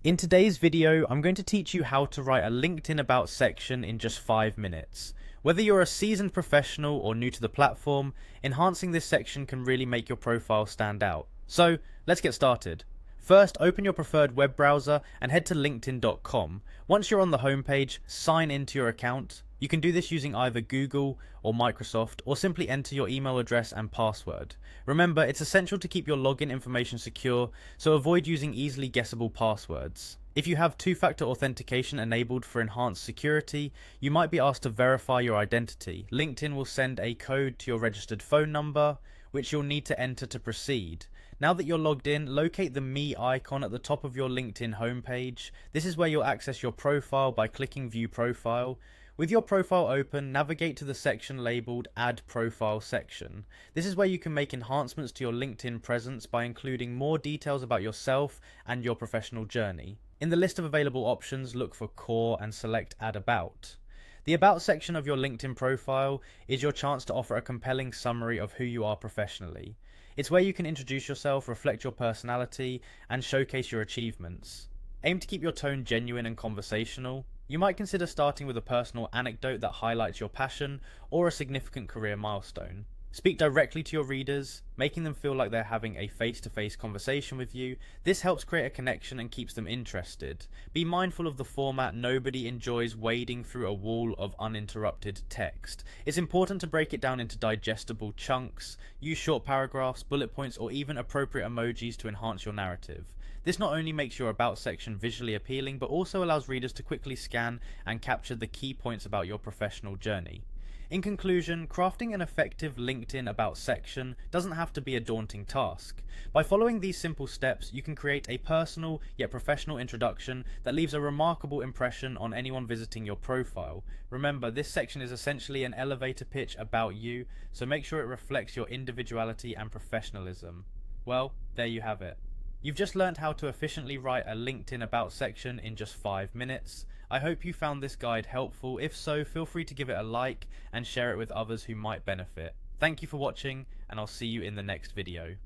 In today's video, I'm going to teach you how to write a LinkedIn About section in just 5 minutes. Whether you're a seasoned professional or new to the platform, enhancing this section can really make your profile stand out. So, let's get started. First, open your preferred web browser and head to linkedin.com. Once you're on the homepage, sign into your account. You can do this using either Google or Microsoft, or simply enter your email address and password. Remember, it's essential to keep your login information secure, so avoid using easily guessable passwords. If you have two-factor authentication enabled for enhanced security, you might be asked to verify your identity. LinkedIn will send a code to your registered phone number, which you'll need to enter to proceed. Now that you're logged in, locate the Me icon at the top of your LinkedIn homepage. This is where you'll access your profile by clicking View Profile. With your profile open, navigate to the section labeled Add Profile section. This is where you can make enhancements to your LinkedIn presence by including more details about yourself and your professional journey. In the list of available options, look for Core and select Add About. The About section of your LinkedIn profile is your chance to offer a compelling summary of who you are professionally. It's where you can introduce yourself, reflect your personality, and showcase your achievements. Aim to keep your tone genuine and conversational. You might consider starting with a personal anecdote that highlights your passion or a significant career milestone. Speak directly to your readers, making them feel like they're having a face-to-face conversation with you. This helps create a connection and keeps them interested. Be mindful of the format. Nobody enjoys wading through a wall of uninterrupted text. It's important to break it down into digestible chunks. Use short paragraphs, bullet points, or even appropriate emojis to enhance your narrative. This not only makes your About section visually appealing, but also allows readers to quickly scan and capture the key points about your professional journey. In conclusion, crafting an effective LinkedIn About section doesn't have to be a daunting task. By following these simple steps, you can create a personal yet professional introduction that leaves a remarkable impression on anyone visiting your profile. Remember, this section is essentially an elevator pitch about you, so make sure it reflects your individuality and professionalism. Well, there you have it. You've just learned how to efficiently write a LinkedIn About section in just 5 minutes. I hope you found this guide helpful. If so, feel free to give it a like and share it with others who might benefit. Thank you for watching, and I'll see you in the next video.